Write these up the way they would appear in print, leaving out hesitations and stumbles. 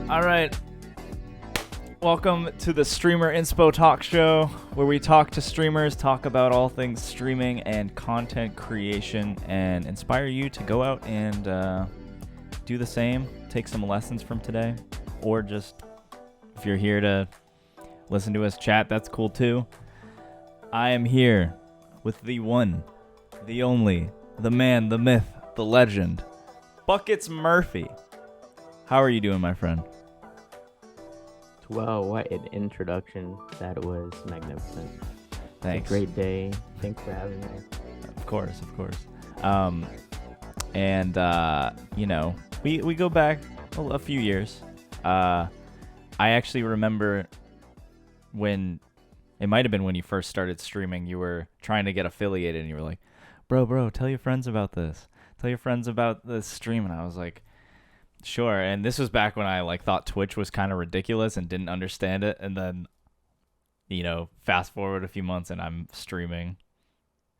All right. Welcome to the Streamer Inspo Talk Show, where we talk to streamers, talk about all things streaming and content creation, and inspire you to go out and do the same, take some lessons from today, or just if you're here to listen to us chat, that's cool too. I am here with the one, the only, the man, the myth, the legend, BucketsMurphy. How are you doing, my friend? Well, what an introduction. That was magnificent. Thanks. It's a great day. Thanks for having me. Of course. You know, we go back a few years. I actually remember when, it might have been when you first started streaming, you were trying to get affiliated and you were like, bro, tell your friends about this. Tell your friends about this stream. And I was like, sure. And this was back when I thought Twitch was kind of ridiculous and didn't understand it. And then, you know, fast forward a few months and I'm streaming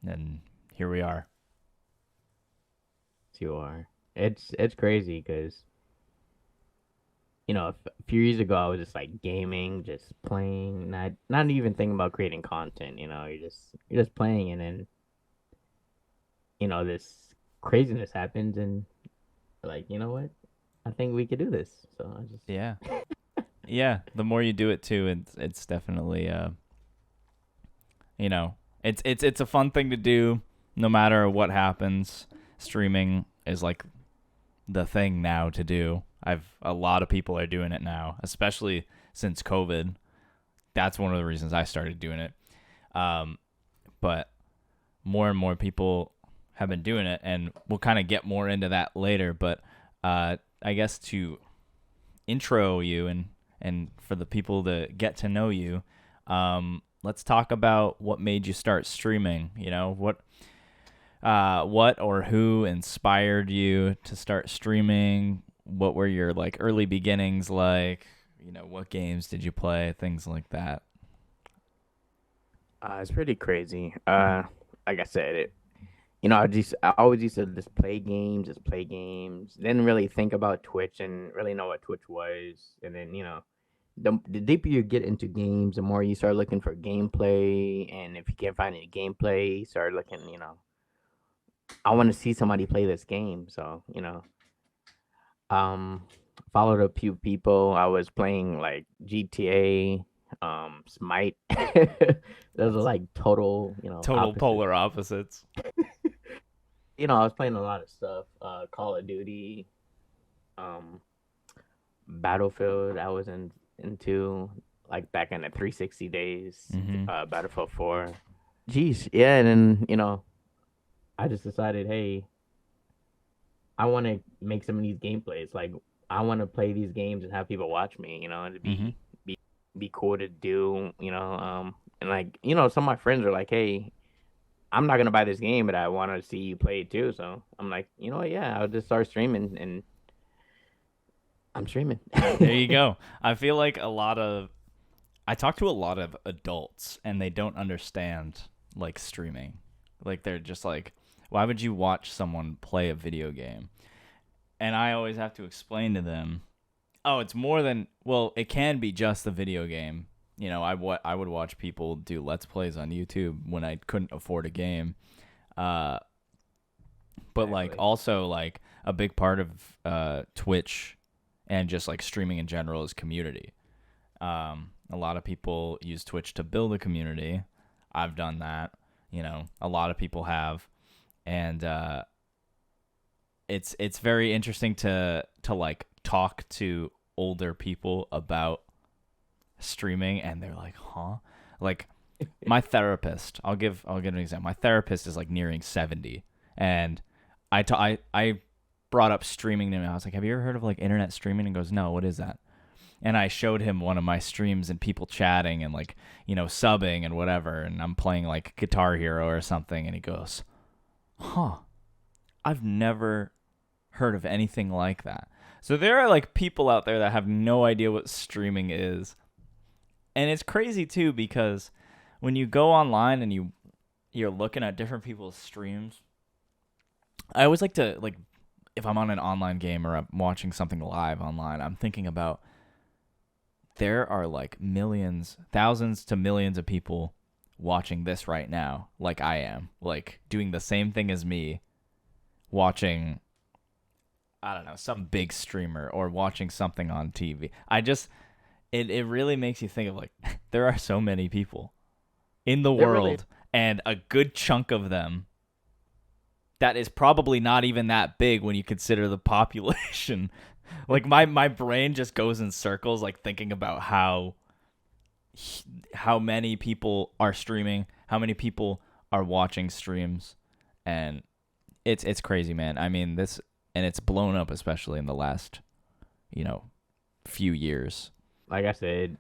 and here we are. You are. It's crazy because, you know, a few years ago I was just like gaming, just playing, not even thinking about creating content. You know, you're just playing, and then, you know, this craziness happens, and like, you know what? I think we could do this. So I just yeah. The more you do it too, it's definitely you know, it's a fun thing to do no matter what happens. Streaming is like the thing now to do. A lot of people are doing it now, especially since COVID. That's one of the reasons I started doing it. But more and more people have been doing it, and we'll kind of get more into that later. But I guess to intro you and for the people to get to know you, let's talk about what made you start streaming. You know, what or who inspired you to start streaming? What were your early beginnings like? You know, what games did you play? Things like that. it's pretty crazy. Like I said, you know, I always used to just play games. Didn't really think about Twitch and really know what Twitch was. And then, you know, the deeper you get into games, the more you start looking for gameplay. And if you can't find any gameplay, you start looking, you know, I want to see somebody play this game. So, you know, followed a few people. I was playing like GTA, Smite. Those are like total opposites. Polar opposites. You know, I was playing a lot of stuff. Call of Duty, Battlefield. I was into like back in the 360 days. Battlefield 4. Jeez, yeah, and then, you know, I just decided, hey, I want to make some of these gameplays. Like, I want to play these games and have people watch me. You know, and it'd be cool to do. You know, and like, you know, some of my friends are like, hey, I'm not gonna buy this game, but I want to see you play it too. So I'm like, you know what? Yeah, I'll just start streaming, and I'm streaming. There you go. I feel like I talk to a lot of adults, and they don't understand streaming. Like, they're just like, why would you watch someone play a video game? And I always have to explain to them, oh, it's more than, well, it can be just the video game. You know, I would watch people do Let's Plays on YouTube when I couldn't afford a game. But also a big part of Twitch and just streaming in general is community. A lot of people use Twitch to build a community. I've done that. You know, a lot of people have. And it's very interesting to talk to older people about streaming, and they're like, huh? Like, my therapist, I'll give an example. My therapist is nearing 70, and I brought up streaming to him. I was like, have you ever heard of internet streaming? And he goes, no, what is that? And I showed him one of my streams and people chatting and subbing and whatever, and I'm playing Guitar Hero or something, and he goes, huh, I've never heard of anything like that. So there are like people out there that have no idea what streaming is. And it's crazy too because when you go online and you're looking at different people's streams, I always like to like if I'm on an online game or I'm watching something live online, I'm thinking about there are like millions, thousands to millions of people watching this right now, like I am, like doing the same thing as me, watching, I don't know, some big streamer or watching something on TV. It really makes you think of like, there are so many people in the world, and a good chunk of them that is probably not even that big when you consider the population. Like my brain just goes in circles, like thinking about how many people are streaming, how many people are watching streams, and it's crazy, man. I mean, and it's blown up, especially in the last, few years. Like I said,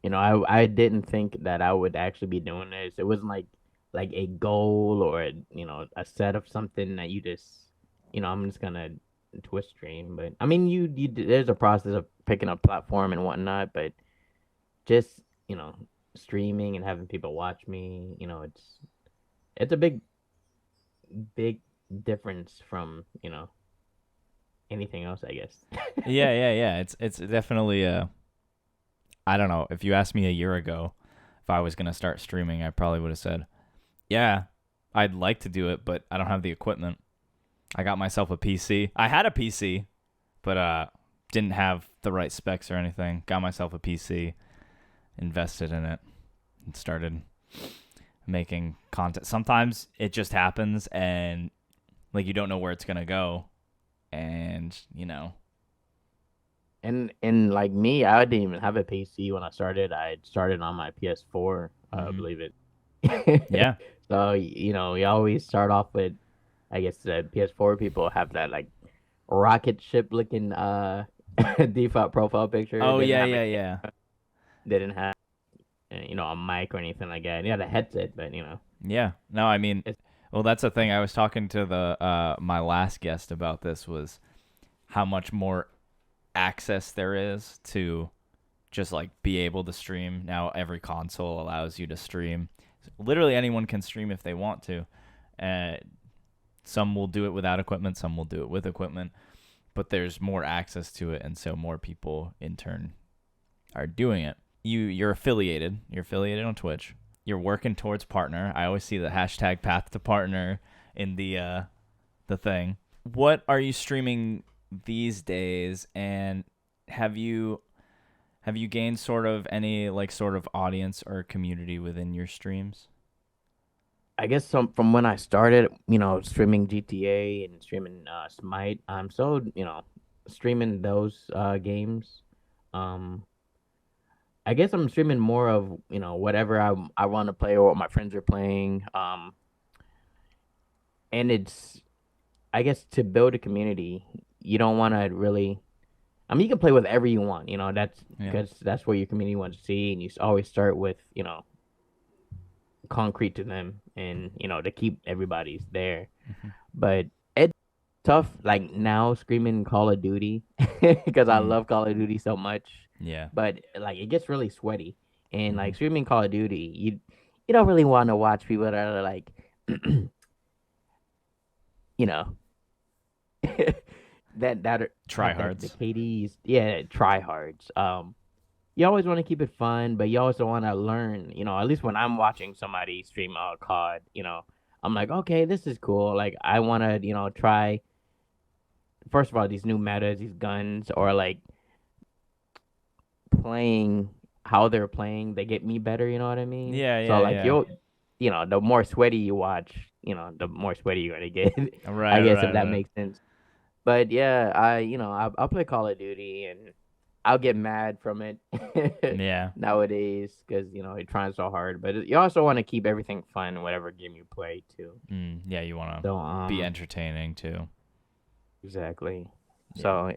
I didn't think that I would actually be doing this. It wasn't like a goal or a set of something that you just I'm just gonna twist stream. But I mean, you there's a process of picking up platform and whatnot, but just streaming and having people watch me, it's a big difference from anything else, I guess. yeah. It's definitely I don't know. If you asked me a year ago if I was gonna start streaming, I probably would have said, yeah, I'd like to do it, but I don't have the equipment. I got myself a PC. I had a PC, but didn't have the right specs or anything. Got myself a PC, invested in it, and started making content. Sometimes it just happens, and like you don't know where it's gonna go, and And like me, I didn't even have a PC when I started. I started on my PS4, believe it. Yeah. So you always start off with, I guess the PS4 people have that like rocket ship looking default profile picture. Oh yeah. Didn't have a mic or anything like that. You had a headset, but Yeah. No, I mean, well, that's the thing. I was talking to the my last guest about this, was how much more access there is to just like be able to stream. Now every console allows you to stream. Literally anyone can stream if they want to. Some will do it without equipment, some will do it with equipment, but there's more access to it, and so more people in turn are doing it. You're affiliated. You're affiliated on Twitch. You're working towards partner. I always see the hashtag path to partner in the thing. What are you streaming these days, and have you gained sort of any like sort of audience or community within your streams? I guess from when I started, streaming GTA and streaming Smite, I'm still, streaming those games. I guess I'm streaming more of, whatever I want to play or what my friends are playing. And it's, I guess, to build a community, you don't want to really. I mean, you can play with whatever you want, that's because that's what your community wants to see, and you always start with, concrete to them, and to keep everybody's there. Mm-hmm. But it's tough, like now screaming Call of Duty because I love Call of Duty so much. Yeah. But like it gets really sweaty, and like streaming Call of Duty, you don't really want to watch people that are like, that are tryhards. The KDs, tryhards. You always want to keep it fun, but you also want to learn. At least when I'm watching somebody stream COD, I'm like, okay, this is cool. Like I want to, try. First of all, these new metas, these guns, or like playing how they're playing, they get me better. You know what I mean? Yeah. So like the more sweaty you watch, the more sweaty you're gonna get. Right. I guess if that makes sense. But yeah, I'll play Call of Duty and I'll get mad from it. Yeah. Nowadays, because you're trying so hard, but you also want to keep everything fun, whatever game you play too. Yeah, you want to be entertaining too. Exactly. Yeah. So,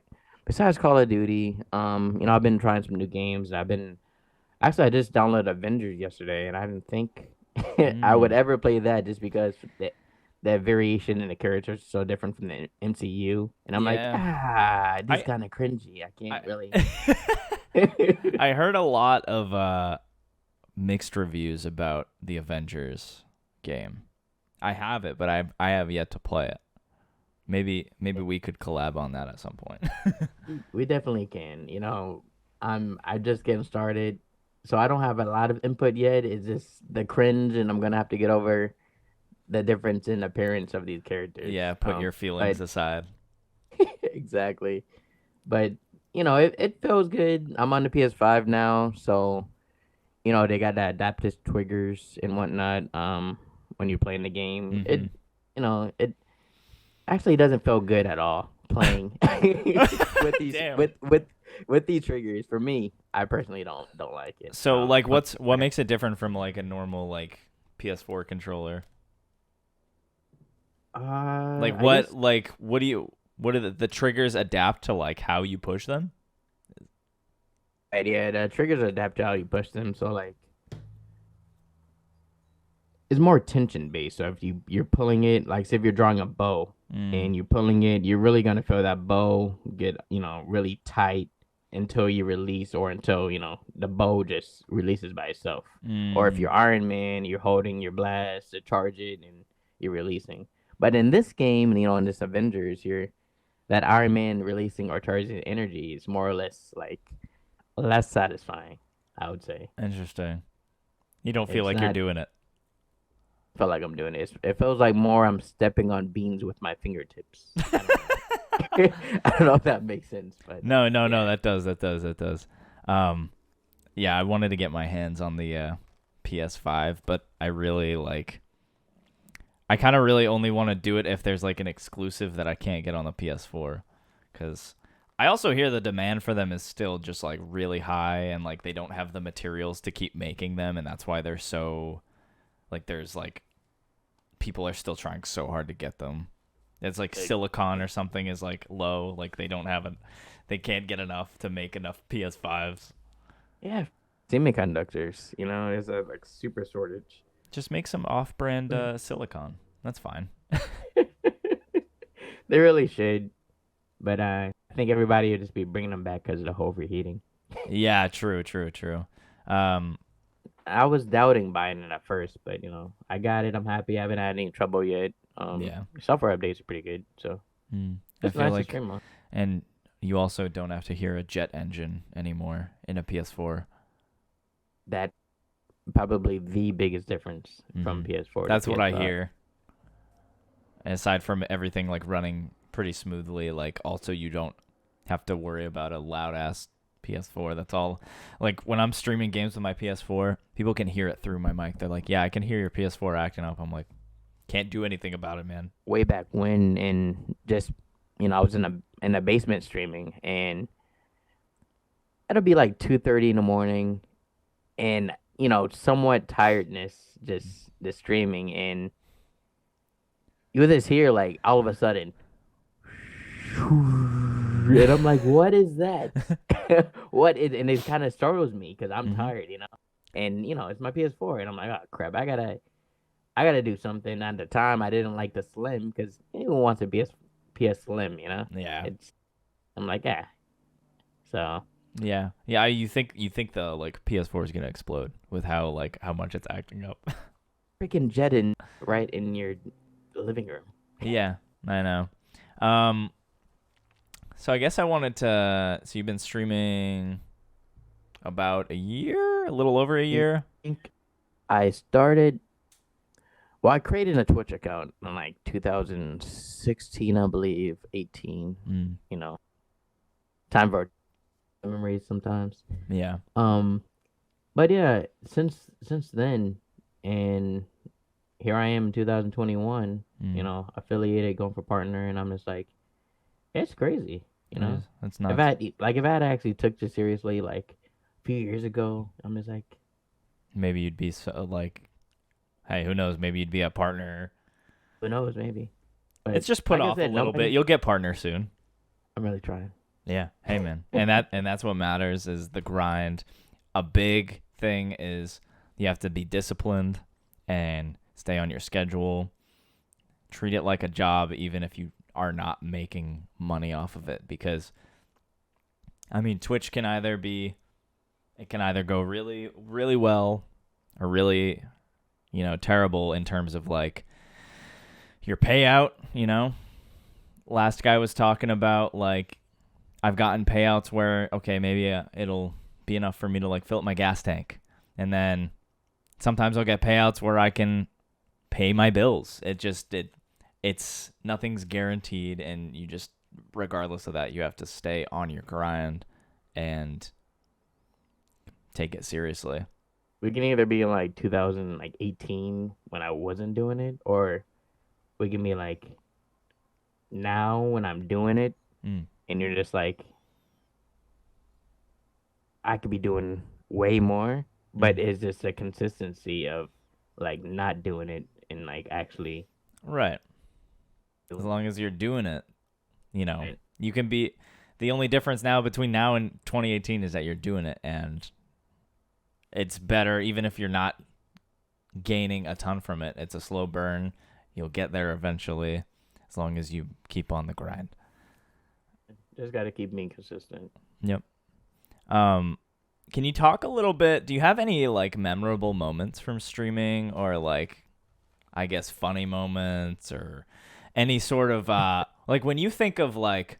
besides Call of Duty, I've been trying some new games. I just downloaded Avengers yesterday, and I didn't think I would ever play that just because that variation in the characters is so different from the MCU, and I'm like, Yeah. this I kind of cringy. I can't really. I heard a lot of mixed reviews about the Avengers game. I have it, but I have yet to play it. Maybe we could collab on that at some point. We definitely can. I just getting started, so I don't have a lot of input yet. It's just the cringe, and I'm gonna have to get over the difference in appearance of these characters. Yeah, put your feelings but aside. exactly. But it feels good. I'm on the PS5 now, so they got that adaptive triggers and whatnot. When you're playing the game, it actually doesn't feel good at all playing with these Damn. with these triggers. For me, I personally don't like it. So like, what makes it different from like a normal like PS4 controller? Like what? Like what do the triggers adapt to like how you push them? Yeah, the triggers adapt to how you push them. So like, it's more tension based. So if you're pulling it, like say if you're drawing a bow and you're pulling it, you're really gonna feel that bow get really tight until you release, or until the bow just releases by itself. Or if you're Iron Man, you're holding your blast to charge it and you're releasing. But in this game, in this Avengers, that Iron Man releasing or charging energy is more or less like less satisfying, I would say. Interesting. You don't feel like you're doing it. I feel like I'm doing it. It feels like more I'm stepping on beans with my fingertips. I don't know if that makes sense, but no, that does. Yeah, I wanted to get my hands on the PS5, but I really I kind of really only want to do it if there's like an exclusive that I can't get on the PS4, because I also hear the demand for them is still just like really high, and like they don't have the materials to keep making them, and that's why they're so like there's like people are still trying so hard to get them. It's like silicon or something is like low, like they can't get enough to make enough PS5s. Yeah, semiconductors, there's a like super shortage. Just make some off-brand silicon. That's fine. They really should, but I think everybody would just be bringing them back because of the whole overheating. Yeah, true. I was doubting buying it at first, but I got it. I'm happy. I haven't had any trouble yet. Yeah, software updates are pretty good, so I feel nice like, to stream on. and you also don't have to hear a jet engine anymore in a PS4. That probably the biggest difference from PS4. That's to what PS5. I hear. Aside from everything like running pretty smoothly, like also you don't have to worry about a loud ass PS4. That's all. Like when I'm streaming games with my PS4, people can hear it through my mic. They're like, "Yeah, I can hear your PS4 acting up." I'm like, "Can't do anything about it, man." Way back when, and just I was in a basement streaming, and it'll be like 2:30 in the morning, and somewhat tiredness, just the streaming, and you would just hear like all of a sudden, and I'm like, what is that? And it kind of startles me because I'm tired, and it's my PS4, and I'm like, oh crap, I gotta do something. At the time, I didn't like the Slim because anyone wants a PS Slim, Yeah. I'm like, yeah. So. Yeah. You think the like PS4 is gonna explode with how much it's acting up. Freaking jetting right in your living room. Yeah, I know. So I guess I wanted to. So you've been streaming about a year, a little over a year. I think I started. Well, I created a Twitch account in like 2016, I believe, 18. Time for memories sometimes. Yeah. But yeah, since then, and here I am in 2021. Affiliated, going for partner, and I'm just like, it's crazy. That's not. If I had actually took this seriously like a few years ago, I'm just like, maybe you'd be hey, who knows? Maybe you'd be a partner. Who knows? Maybe. But it's just put off a little bit. You'll get partner soon. I'm really trying. Yeah. Hey, man. and that's what matters is the grind. A big thing is you have to be disciplined and stay on your schedule. treat it like a job, even if you are not making money off of it. Because, I mean, Twitch can either go really, really well or really, terrible in terms of like your payout. Last guy was talking about like, I've gotten payouts where, okay, maybe it'll be enough for me to like fill up my gas tank. And then sometimes I'll get payouts where I can pay my bills. It's nothing's guaranteed, and you just, regardless of that, you have to stay on your grind and take it seriously. We can either be in like 2018 when I wasn't doing it, or we can be like now when I'm doing it, and you're just like, I could be doing way more, but it's just a consistency of like not doing it and like actually. Right. As long as you're doing it, Right. you can be. The only difference now between now and 2018 is that you're doing it, and it's better even if you're not gaining a ton from it. It's a slow burn. You'll get there eventually, as long as you keep on the grind. Just got to keep being consistent. Yep. Can you talk a little bit? Do you have any like memorable moments from streaming, or like, I guess, funny moments, or any sort of like when you think of like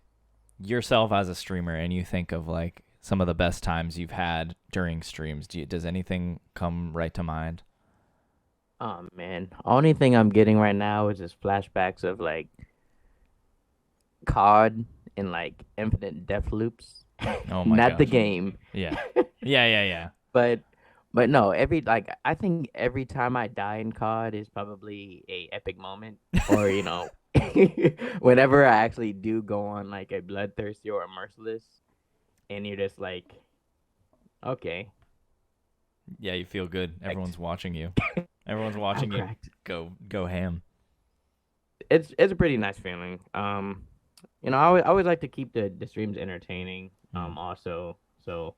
yourself as a streamer and you think of like some of the best times you've had during streams, does anything come right to mind? Oh man, only thing I'm getting right now is just flashbacks of like COD and like infinite death loops. Oh my Not the gosh. game. Yeah. Yeah. But no, I think every time I die in COD is probably a epic moment, or whenever I actually do go on like a bloodthirsty or a merciless, and you're just like, okay, Yeah, you feel good. Everyone's watching you. Everyone's watching you go ham. it's a pretty nice feeling. I always like to keep the streams entertaining. Also, so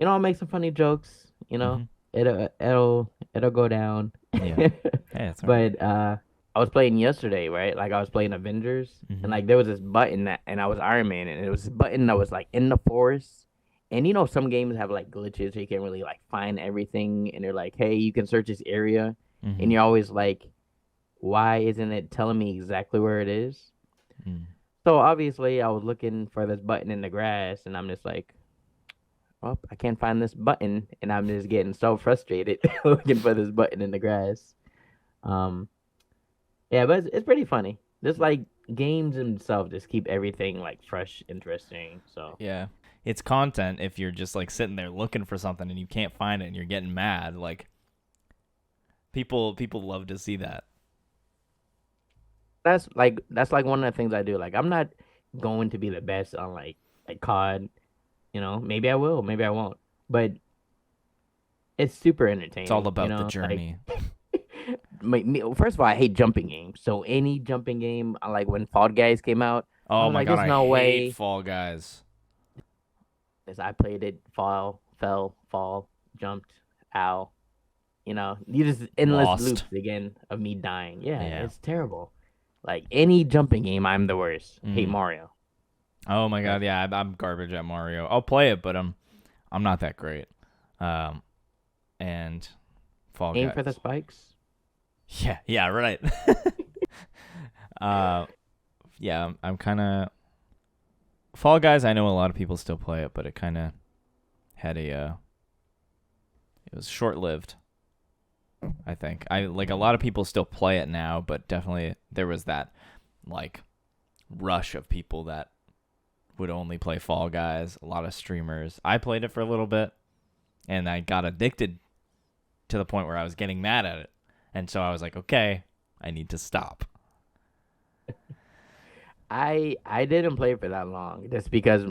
I'll make some funny jokes. It'll go down. Yeah. Hey, that's all right. But I was playing yesterday, right? Like I was playing Avengers, and like there was this button and I was Iron Man, and it was this button that was like in the forest. And some games have like glitches, so you can't really like find everything. And they're like, hey, you can search this area, and you're always like, why isn't it telling me exactly where it is? So obviously, I was looking for this button in the grass, and I'm just like, oh, I can't find this button, and I'm just getting so frustrated looking for this button in the grass. Yeah, but it's pretty funny. Just like games themselves just keep everything like fresh, interesting. So Yeah. It's content if you're just like sitting there looking for something and you can't find it and you're getting mad. Like people love to see that. that's like one of the things I do. Like I'm not going to be the best on like COD. Maybe I will, maybe I won't. But it's super entertaining. It's all about the journey. First of all, I hate jumping games. So any jumping game, like when Fall Guys came out, Oh I'm my like, god, there's I no hate way. Fall Guys. As I played it, fell, jumped, ow. You just endless Lost. loops again of me dying. Yeah, Yeah. it's terrible. Like any jumping game, I'm the worst. Hate Mario. Oh my god, yeah, I'm garbage at Mario. I'll play it, but I'm not that great. And Fall Guys. Aim for the spikes. Yeah, right. Yeah, I'm kind of Fall Guys. I know a lot of people still play it, but it kind of had it was short-lived. I think a lot of people still play it now, but definitely there was that like rush of people that would only play Fall Guys. A lot of streamers. I played it for a little bit, and I got addicted to the point where I was getting mad at it. And so I was like, okay, I need to stop. I didn't play for that long just because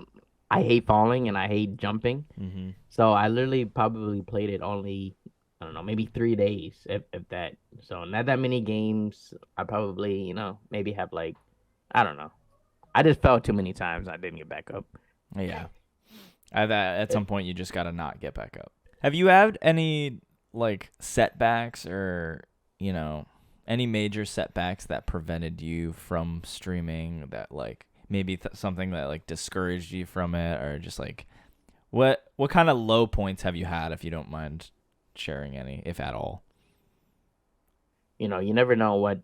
I hate falling and I hate jumping. Mm-hmm. So I literally probably played it only, I don't know, maybe 3 days, if that. So not that many games. I probably, maybe have like, I don't know. I just fell too many times. I didn't get back up. Yeah. At some point, you just got to not get back up. Have you had any like setbacks or, any major setbacks that prevented you from streaming, that like maybe something that like discouraged you from it, or just like what kind of low points have you had, if you don't mind sharing any, if at all? You know, you never know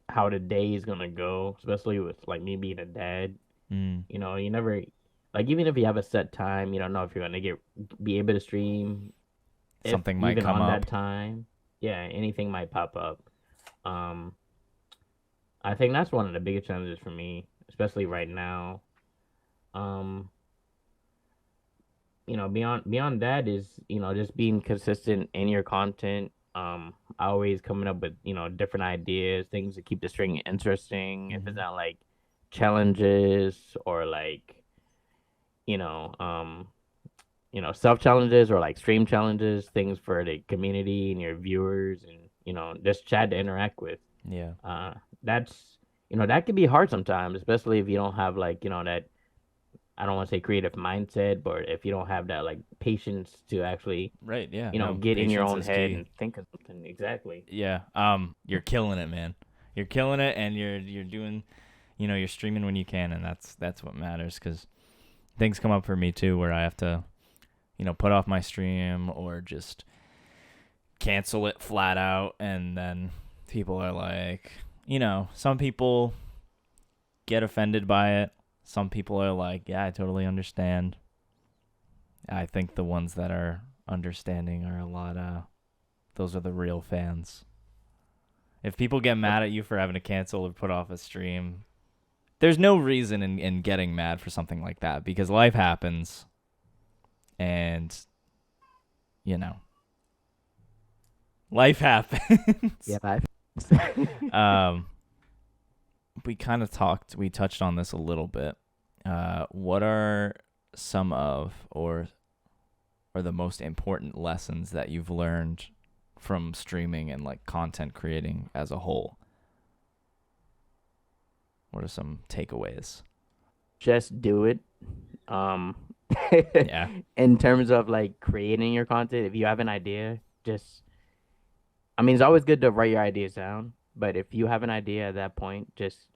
how the day is gonna go, especially with like me being a dad. You know, you never, like, even if you have a set time, you don't know if you're gonna be able to stream. Something might Even come on up. that time, yeah, anything might pop up. Um, I think that's one of the biggest challenges for me, especially right now. Um, you know, beyond that is, you know, just being consistent in your content. Always coming up with, you know, different ideas, things to keep the string interesting. If it's not like challenges or like, you know, self challenges or like stream challenges, things for the community and your viewers, and you know, just chat to interact with. Yeah. That's, you know, that can be hard sometimes, especially if you don't have like, you know, that, I don't want to say creative mindset, but if you don't have that like patience to actually, Right. Yeah. you know, No, get in your patience own is head key. and think of something. Exactly. Yeah. You're killing it, man. You're killing it, and you're doing, you know, you're streaming when you can, and that's what matters. Because things come up for me too, where I have to, you know, put off my stream or just cancel it flat out, and then people are like, you know, some people get offended by it. Some people are like, yeah, I totally understand. I think the ones that are understanding are a lot those are the real fans. If people get mad at you for having to cancel or put off a stream, there's no reason in getting mad for something like that, because life happens, and you know, life happens. Yeah, I We kind of we touched on this a little bit. What are some of or the most important lessons that you've learned from streaming and like content creating as a whole? What are some takeaways? just do it. Um, Yeah. in terms of like creating your content, if you have an idea, just, I mean, it's always good to write your ideas down, but if you have an idea at that point, just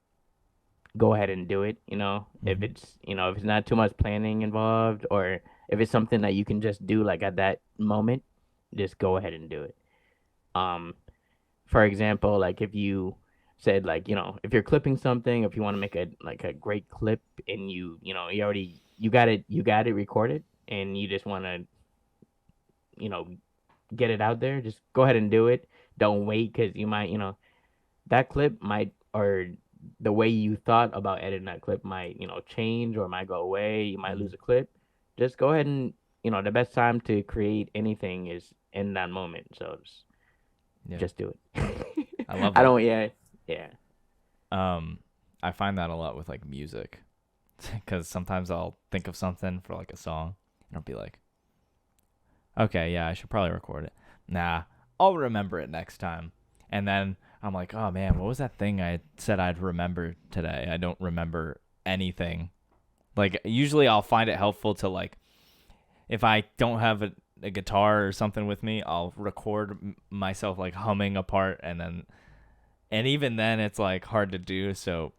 go ahead and do it. You know, if it's, you know, if it's not too much planning involved, or if it's something that you can just do like at that moment, just go ahead and do it. Um, for example, like if you said, like, you know, if you're clipping something, if you want to make a great clip, and you know, you got it recorded, and you just want to, you know, get it out there, just go ahead and do it. Don't wait, because you might, you know, that clip might, or the way you thought about editing that clip might, you know, change or might go away. You might lose a clip. Just go ahead and, you know, the best time to create anything is in that moment. So just do it. I love I that. don't, yeah, yeah. I find that a lot with like music, because sometimes I'll think of something for like a song, and I'll be like, okay, yeah, I should probably record it. Nah, I'll remember it next time. And then I'm like, oh man, what was that thing I said I'd remember today? I don't remember anything. Like, usually I'll find it helpful to, like, if I don't have a guitar or something with me, I'll record myself like humming a part, and even then it's like hard to do. So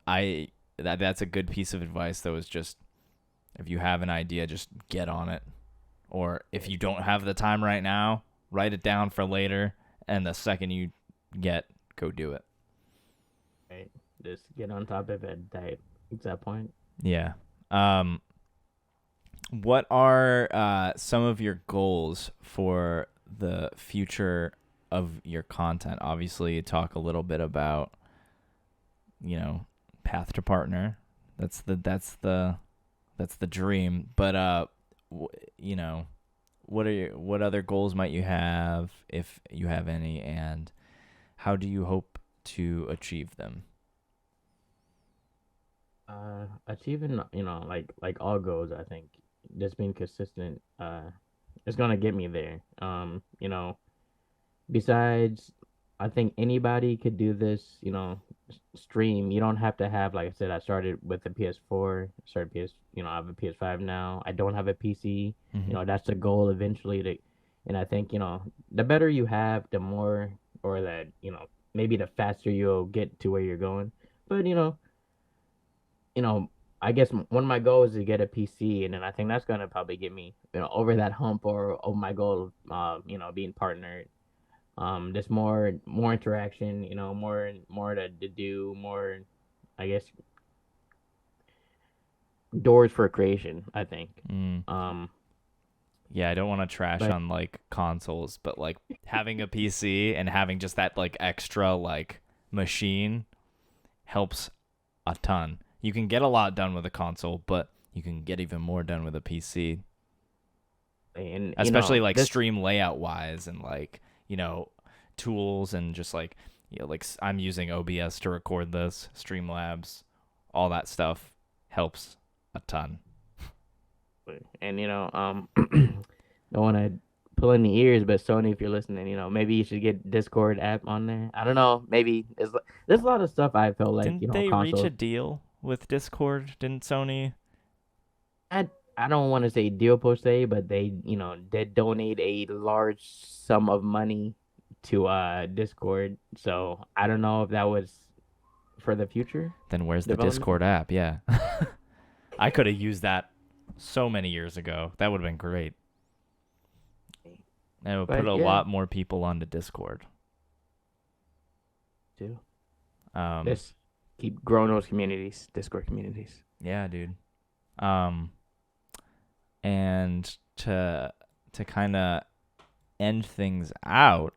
that's a good piece of advice, though, is just, if you have an idea, just get on it. Or if you don't have the time right now, write it down for later, and the second you go do it. Right. Just get on top of it at that exact point. Yeah. What are some of your goals for the future of your content? Obviously, you talk a little bit about, you know, path to partner. That's the dream. But you know, what other goals might you have, if you have any, and how do you hope to achieve them? Achieving, you know, like all goals, I think just being consistent is gonna get me there. You know, besides, I think anybody could do this, you know, stream. You don't have to have, like I said, I started with the PS4, started you know, I have a PS5 now. I don't have a PC. You know, that's the goal eventually to, and I think, you know, the better you have, the more or that, maybe the faster you'll get to where you're going. But, I guess one of my goals is to get a PC, and then I think that's gonna probably get me, over that hump or over my goal of, being partnered. Just more interaction, more to do, more, I guess, doors for creation, I think. Yeah, I don't want to trash but on like consoles, but like having a PC and having just that like extra like machine helps a ton. You can get a lot done with a console, but you can get even more done with a PC. and Especially like this, stream layout wise and like, tools and just like, I'm using OBS to record this, Streamlabs, all that stuff helps a ton. and don't want to pull in the ears, but Sony, if you're listening, maybe you should get Discord app on there. I don't know, maybe there's a lot of stuff I felt like, Didn't they consoles. reach a deal with Discord? Didn't Sony? I don't want to say deal per se, but they did donate a large sum of money to Discord. So I don't know if that was for the future. Then where's the Discord app? Yeah. I could have used that so many years ago. That would have been great. It would put a lot more people onto Discord. Too. Just keep growing those communities, Discord communities. Yeah, dude. And to kind of end things out,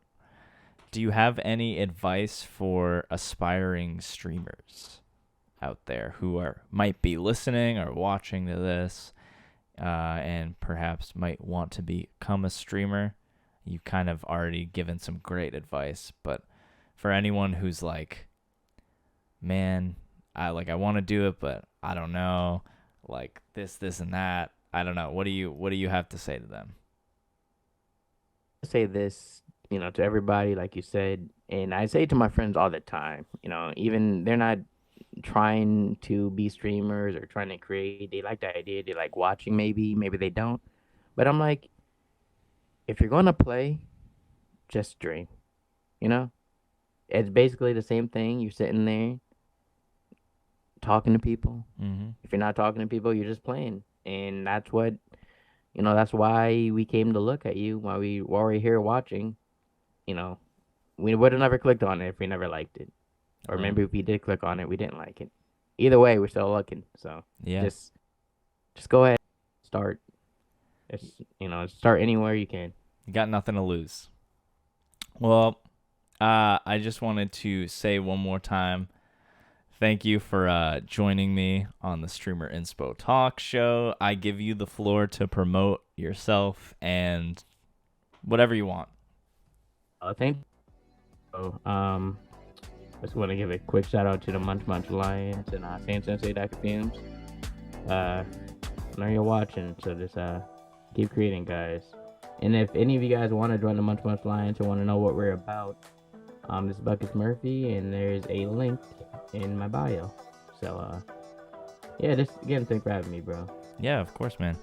do you have any advice for aspiring streamers out there who might be listening or watching to this, and perhaps might want to become a streamer? You've kind of already given some great advice, but for anyone who's like, man, I want to do it, but I don't know, like this and that, I don't know. What do you have to say to them? I say this, to everybody, like you said, and I say to my friends all the time, even they're not trying to be streamers or trying to create. They like the idea. They like watching, maybe they don't. But I'm like, if you're going to play, just stream, It's basically the same thing. You're sitting there talking to people. Mm-hmm. If you're not talking to people, you're just playing. And that's what, that's why we came to look at you while we're here watching. We would have never clicked on it if we never liked it. Or maybe if we did click on it, we didn't like it. Either way, we're still looking. So yeah, just go ahead, start. Start anywhere you can. You got nothing to lose. Well, I just wanted to say one more time, thank you for joining me on the Streamer Inspo Talk Show. I give you the floor to promote yourself and whatever you want. Thank you. I just want to give a quick shout out to the Munch Munch Alliance and San Sensei Films. I know you're watching, so just keep creating, guys. And if any of you guys want to join the Munch Munch Alliance or want to know what we're about, this is BucketsMurphy, and there's a link in my bio. So, yeah, just again, thanks for having me, bro. Yeah, of course, man.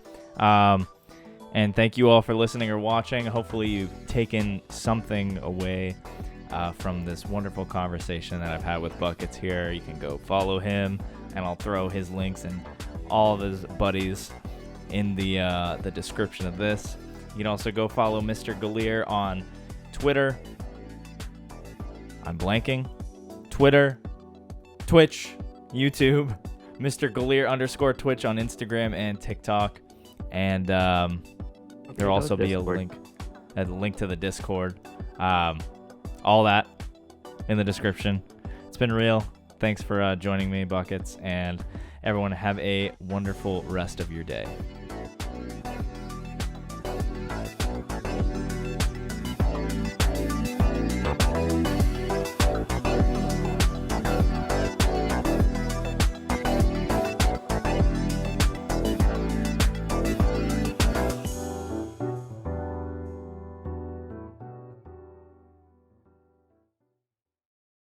And thank you all for listening or watching. Hopefully you've taken something away from this wonderful conversation that I've had with Buckets here. You can go follow him, and I'll throw his links and all of his buddies in the description of this. You can also go follow Mr. Galir on Twitter. I'm blanking. Twitter, Twitch, YouTube, Mr. Galir _ Twitch on Instagram and TikTok. And there'll also be a link to the Discord. All that in the description. It's been real. Thanks for joining me, Buckets, and everyone have a wonderful rest of your day.